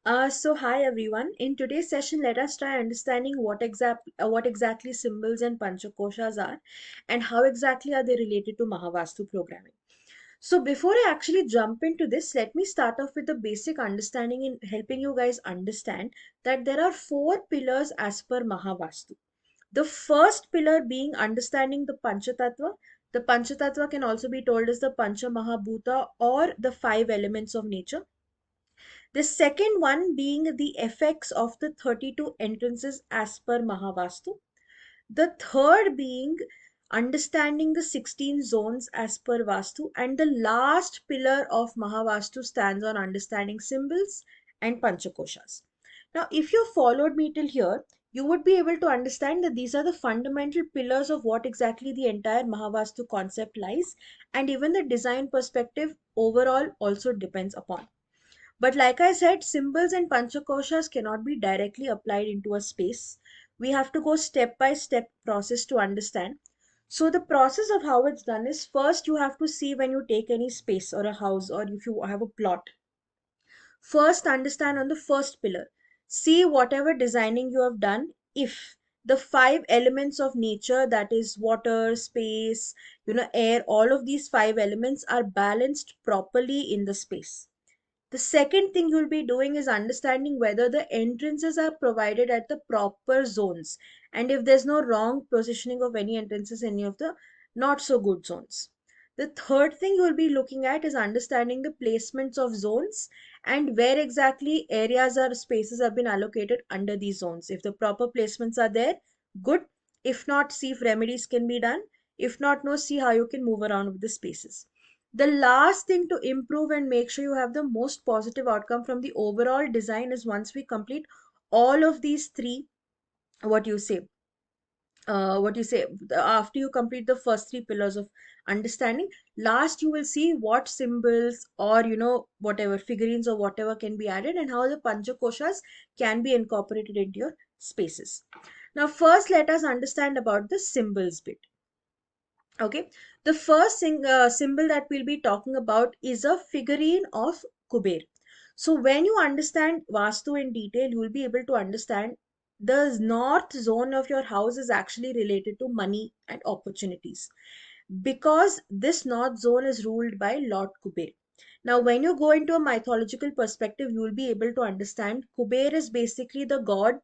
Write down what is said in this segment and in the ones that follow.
So hi everyone. In today's session, let us try understanding what exactly symbols and panchakoshas are, and how exactly are they related to Mahavastu programming. So before I actually jump into this, let me start off with the basic understanding in helping you guys understand that there are four pillars as per Mahavastu. The first pillar being understanding the Panchatattva. The Panchatattva can also be told as the Pancha Mahabhuta or the five elements of nature. The second one being the effects of the 32 entrances as per Mahavastu. The third being understanding the 16 zones as per Vastu. And the last pillar of Mahavastu stands on understanding symbols and Panchakoshas. Now, if you followed me till here, you would be able to understand that these are the fundamental pillars of what exactly the entire Mahavastu concept lies, and even the design perspective overall also depends upon. But like I said, symbols and panchakoshas cannot be directly applied into a space. We have to go step by step process to understand. So the process of how it's done is first you have to see when you take any space or a house or if you have a plot. First understand on the first pillar. See whatever designing you have done if the five elements of nature, that is water, space, air, all of these five elements are balanced properly in the space. The second thing you'll be doing is understanding whether the entrances are provided at the proper zones and if there's no wrong positioning of any entrances in any of the not so good zones. The third thing you'll be looking at is understanding the placements of zones and where exactly areas or spaces have been allocated under these zones. If the proper placements are there, good. If not, see if remedies can be done. If not, no, see how you can move around with the spaces. The last thing to improve and make sure you have the most positive outcome from the overall design is once we complete all of these three, what you say, after you complete the first three pillars of understanding, last you will see what symbols or whatever figurines or whatever can be added and how the panchakoshas can be incorporated into your spaces. Now first let us understand about the symbols bit. Okay, the first symbol that we'll be talking about is a figurine of Kuber. So when you understand Vastu in detail, you will be able to understand the north zone of your house is actually related to money and opportunities because this north zone is ruled by Lord Kuber. Now, when you go into a mythological perspective, you will be able to understand Kuber is basically the god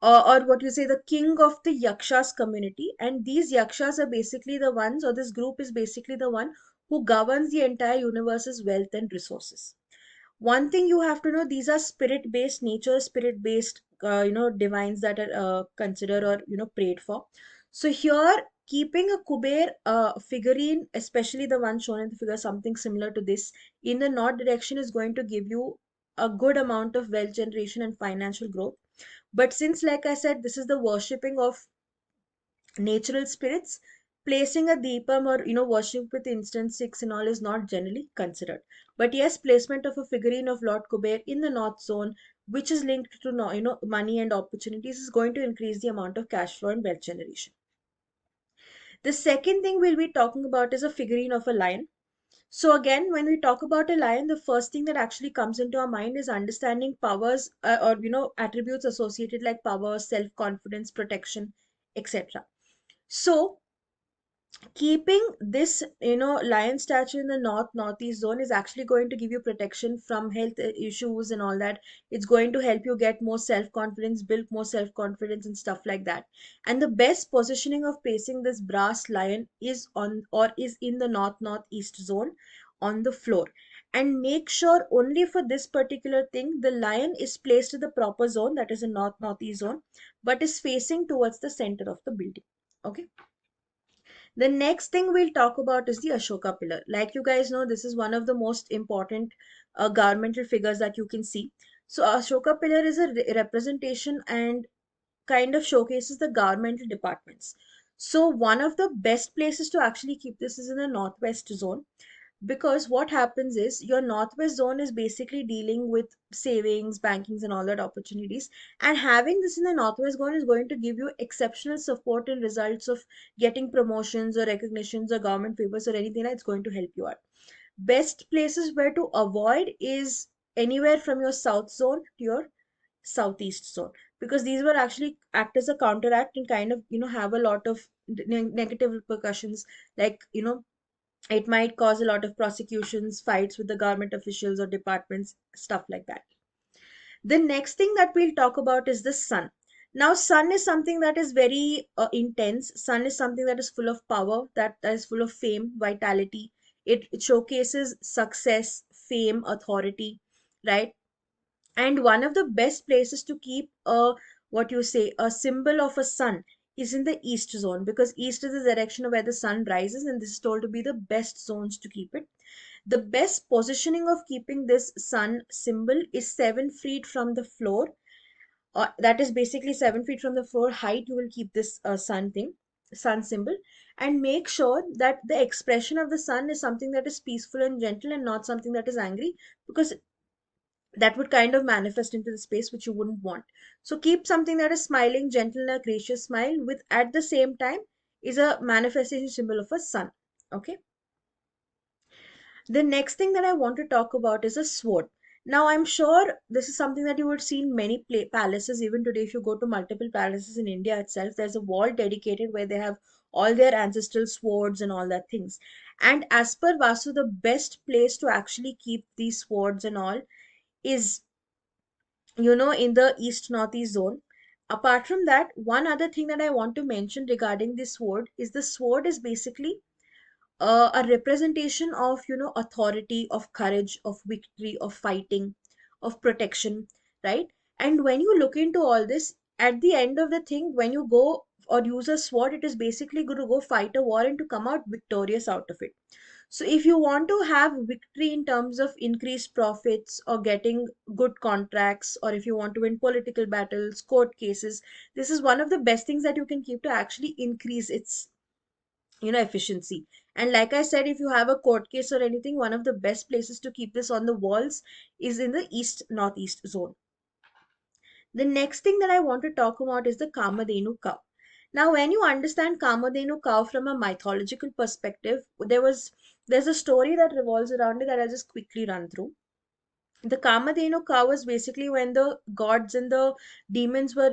or what you say the king of the yakshas community, and these yakshas are basically the ones, or this group is basically the one who governs the entire universe's wealth and resources. One thing you have to know, these are spirit based, nature spirit based divines that are considered or prayed for. So here keeping a kuber figurine, especially the one shown in the figure, something similar to this in the north direction is going to give you a good amount of wealth generation and financial growth. But since, like I said, this is the worshipping of natural spirits, placing a deepam or worship with incense sticks and all is not generally considered. But yes, placement of a figurine of Lord Kuber in the north zone, which is linked to money and opportunities, is going to increase the amount of cash flow and wealth generation. The second thing we'll be talking about is a figurine of a lion. So again, when we talk about a lion, the first thing that actually comes into our mind is understanding powers or attributes associated like power, self-confidence, protection, etc. So keeping this lion statue in the northeast zone is actually going to give you protection from health issues and all that. It's going to help you get more self-confidence, build more self-confidence and stuff like that. And the best positioning of placing this brass lion is on or is in the northeast zone on the floor. And make sure only for this particular thing the lion is placed in the proper zone, that is a northeast zone, but is facing towards the center of the building. Okay. The next thing we'll talk about is the Ashoka pillar. Like you guys know, this is one of the most important governmental figures that you can see. So Ashoka pillar is a representation and kind of showcases the governmental departments. So one of the best places to actually keep this is in the northwest zone, because what happens is your northwest zone is basically dealing with savings, bankings and all that opportunities, and having this in the northwest zone is going to give you exceptional support and results of getting promotions or recognitions or government favors or anything that's going to help you out. Best places where to avoid is anywhere from your south zone to your southeast zone, because these will actually act as a counteract and kind of have a lot of negative repercussions, like it might cause a lot of prosecutions, fights with the government officials or departments, stuff like that. The next thing that we'll talk about is the sun. Now, sun is something that is very intense. Sun is something that is full of power, that is full of fame, vitality. It showcases success, fame, authority, right? And one of the best places to keep a, what you say, a symbol of a sun is in the east zone, because east is the direction of where the sun rises, and this is told to be the best zones to keep it. The best positioning of keeping this sun symbol is 7 feet from the floor. That is basically 7 feet from the floor height. You will keep this sun symbol, and make sure that the expression of the sun is something that is peaceful and gentle and not something that is angry, because that would kind of manifest into the space which you wouldn't want. So keep something that is smiling, gentle, and a gracious smile with at the same time is a manifestation symbol of a sun. Okay. The next thing that I want to talk about is a sword. Now, I'm sure this is something that you would see in many palaces. Even today, if you go to multiple palaces in India itself, there's a wall dedicated where they have all their ancestral swords and all that things. And as per Vastu, the best place to actually keep these swords and all is, in the east northeast zone. Apart from that, one other thing that I want to mention regarding this sword is the sword is basically a representation of authority, of courage, of victory, of fighting, of protection, right? And when you look into all this, at the end of the thing, when you go or use a sword, it is basically going to go fight a war and to come out victorious out of it. So if you want to have victory in terms of increased profits or getting good contracts, or if you want to win political battles, court cases, this is one of the best things that you can keep to actually increase its efficiency. And like I said, if you have a court case or anything, one of the best places to keep this on the walls is in the east northeast zone. The next thing that I want to talk about is the Kamadenu cow. Now, when you understand Kamadenu cow from a mythological perspective, there's a story that revolves around it that I'll just quickly run through. The Kamadenu cow was basically when the gods and the demons were,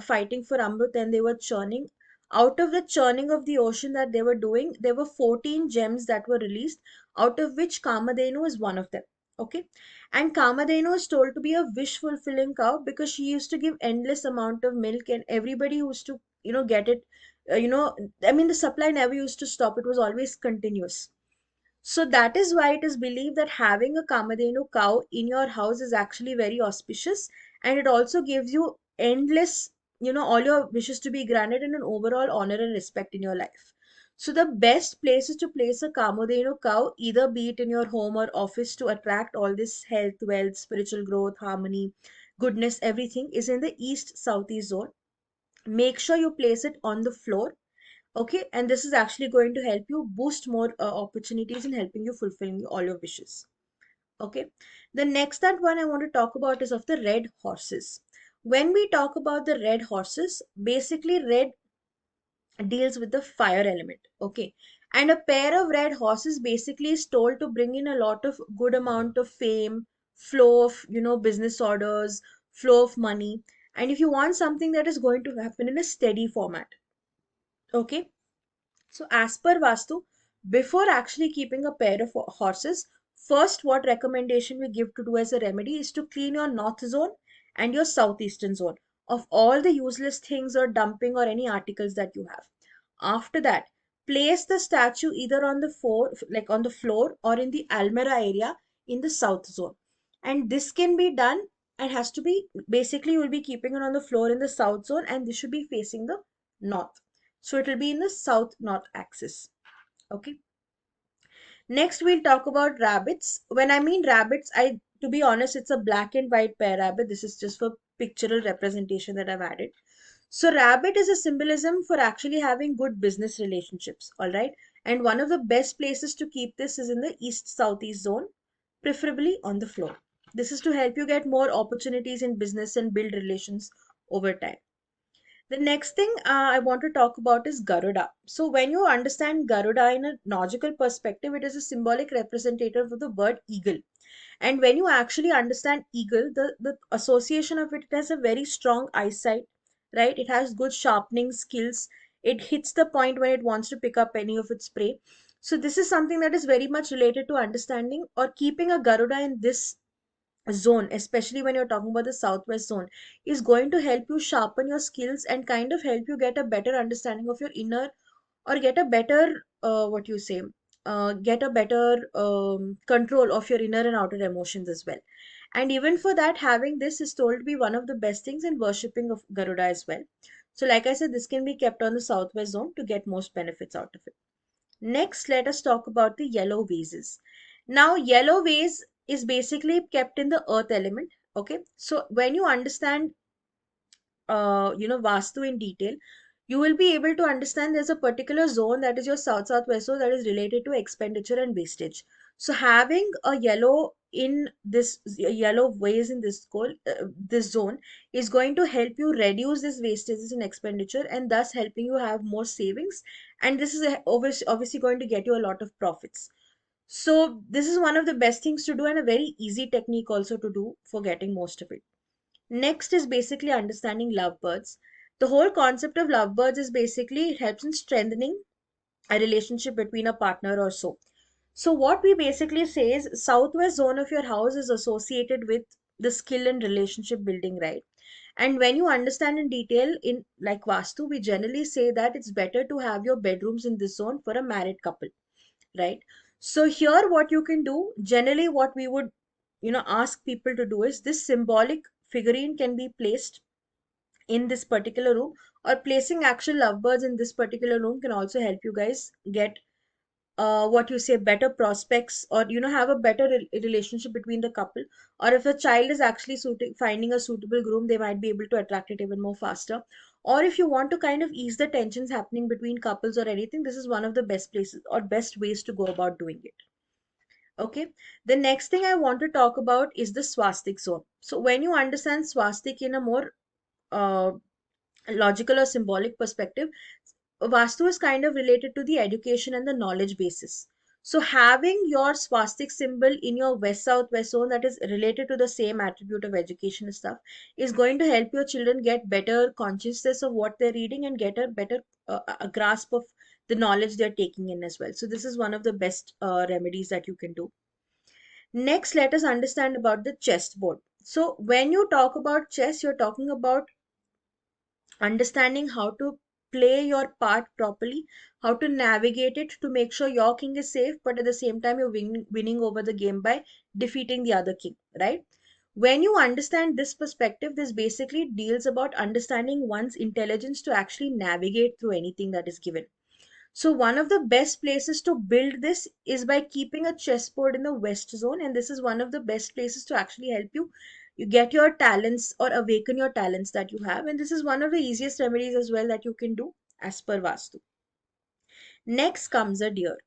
fighting for Amrut, and they were churning. Out of the churning of the ocean that they were doing, there were 14 gems that were released, out of which Kamadenu is one of them. Okay. And Kamadenu is told to be a wish fulfilling cow because she used to give endless amount of milk, and everybody used to, get it. I mean, the supply never used to stop, it was always continuous. So that is why it is believed that having a Kamadenu cow in your house is actually very auspicious, and it also gives you endless, all your wishes to be granted and an overall honor and respect in your life. So the best places to place a Kamadenu cow, either be it in your home or office to attract all this health, wealth, spiritual growth, harmony, goodness, everything is in the east southeast zone. Make sure you place it on the floor. Okay, and this is actually going to help you boost more opportunities in helping you fulfilling all your wishes. Okay, the next that one I want to talk about is of the red horses. When we talk about the red horses, basically red deals with the fire element. Okay, and a pair of red horses basically is told to bring in a lot of good amount of fame, flow of business orders, flow of money. And if you want something that is going to happen in a steady format, okay. So, as per Vastu, before actually keeping a pair of horses, first what recommendation we give to do as a remedy is to clean your north zone and your southeastern zone of all the useless things or dumping or any articles that you have. After that, place the statue either on the floor, like on the floor, or in the almirah area in the south zone. And this can be done and has to be basically, you will be keeping it on the floor in the south zone, and this should be facing the north. So it will be in the south-north axis. Okay. Next, we'll talk about rabbits. When I mean rabbits, to be honest, it's a black and white pair rabbit. This is just for pictorial representation that I've added. So rabbit is a symbolism for actually having good business relationships. All right. And one of the best places to keep this is in the east-southeast zone, preferably on the floor. This is to help you get more opportunities in business and build relations over time. The next thing I want to talk about is Garuda. So, when you understand Garuda in a logical perspective, it is a symbolic representative of the word eagle. And when you actually understand eagle, the association of it, it has a very strong eyesight, right? It has good sharpening skills. It hits the point when it wants to pick up any of its prey. So this is something that is very much related to understanding or keeping a Garuda in this zone, especially when you're talking about the southwest zone, is going to help you sharpen your skills and kind of help you get a better understanding of your inner, or get a better what you say get a better control of your inner and outer emotions as well. And even for that, having this is told to be one of the best things in worshipping of Garuda as well. So like I said, this can be kept on the southwest zone to get most benefits out of it. Next, let us talk about the yellow vases. Now, yellow vase is basically kept in the earth element. Okay, so when you understand, Vastu in detail, you will be able to understand there's a particular zone that is your southwest zone that is related to expenditure and wastage. So having a yellow in this yellow vase in this zone is going to help you reduce this wastages in expenditure, and thus helping you have more savings. And this is obviously going to get you a lot of profits. So this is one of the best things to do, and a very easy technique also to do for getting most of it. Next is basically understanding lovebirds. The whole concept of lovebirds is basically it helps in strengthening a relationship between a partner or so. So what we basically say is southwest zone of your house is associated with the skill and relationship building, right? And when you understand in detail in like Vastu, we generally say that it's better to have your bedrooms in this zone for a married couple, right? So here what you can do, generally what we would ask people to do is this symbolic figurine can be placed in this particular room, or placing actual lovebirds in this particular room can also help you guys get what you say better prospects, or have a better relationship between the couple. Or if a child is actually finding a suitable groom, they might be able to attract it even more faster. Or if you want to kind of ease the tensions happening between couples or anything, this is one of the best places or best ways to go about doing it. Okay, the next thing I want to talk about is the swastik zone. So when you understand swastik in a more uh, logical or symbolic perspective, Vastu is kind of related to the education and the knowledge basis. So having your swastik symbol in your west southwest zone that is related to the same attribute of education and stuff is going to help your children get better consciousness of what they're reading and get a better a grasp of the knowledge they're taking in as well. So this is one of the best remedies that you can do. Next, let us understand about the chessboard. So when you talk about chess, you're talking about understanding how to play your part properly, how to navigate it to make sure your king is safe, but at the same time, you're winning over the game by defeating the other king, right? When you understand this perspective, this basically deals about understanding one's intelligence to actually navigate through anything that is given. So one of the best places to build this is by keeping a chessboard in the west zone, and this is one of the best places to actually help you get your talents or awaken your talents that you have, and this is one of the easiest remedies as well that you can do as per Vastu. Next comes a deer.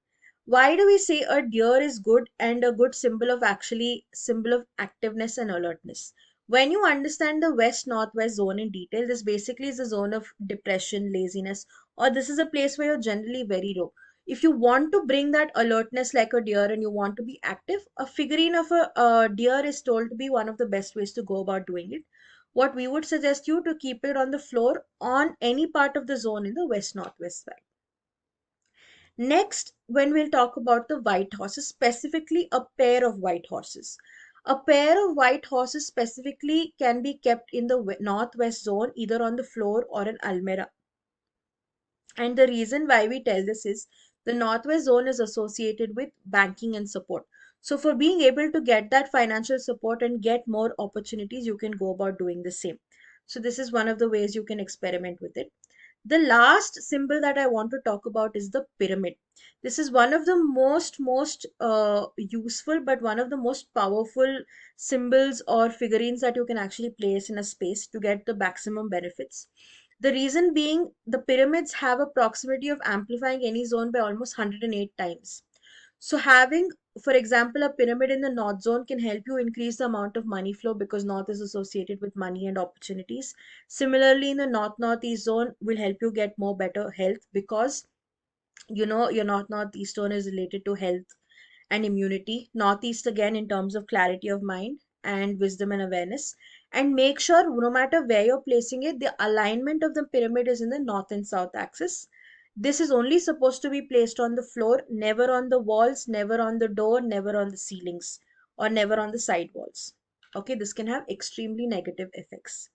Why do we say a deer is good and a good symbol of actually symbol of activeness and alertness? When you understand the west northwest zone in detail, this basically is a zone of depression, laziness, or this is a place where you're generally very low. If you want to bring that alertness like a deer and you want to be active, a figurine of a deer is told to be one of the best ways to go about doing it. What we would suggest you to keep it on the floor on any part of the zone in the west northwest side. Next, when we'll talk about the white horses, specifically a pair of white horses. A pair of white horses specifically can be kept in the northwest zone, either on the floor or an almirah. And the reason why we tell this is the northwest zone is associated with banking and support. So for being able to get that financial support and get more opportunities, you can go about doing the same. So this is one of the ways you can experiment with it. The last symbol that I want to talk about is the pyramid. This is one of the most useful, but one of the most powerful symbols or figurines that you can actually place in a space to get the maximum benefits. The reason being, the pyramids have a proximity of amplifying any zone by almost 108 times. So having, for example, a pyramid in the north zone can help you increase the amount of money flow because north is associated with money and opportunities. Similarly, in the northeast zone will help you get more better health because your northeast zone is related to health. and immunity. Northeast again in terms of clarity of mind and wisdom and awareness. And make sure no matter where you're placing it, the alignment of the pyramid is in the north and south axis. This is only supposed to be placed on the floor, never on the walls, never on the door, never on the ceilings, or never on the side walls. Okay, this can have extremely negative effects.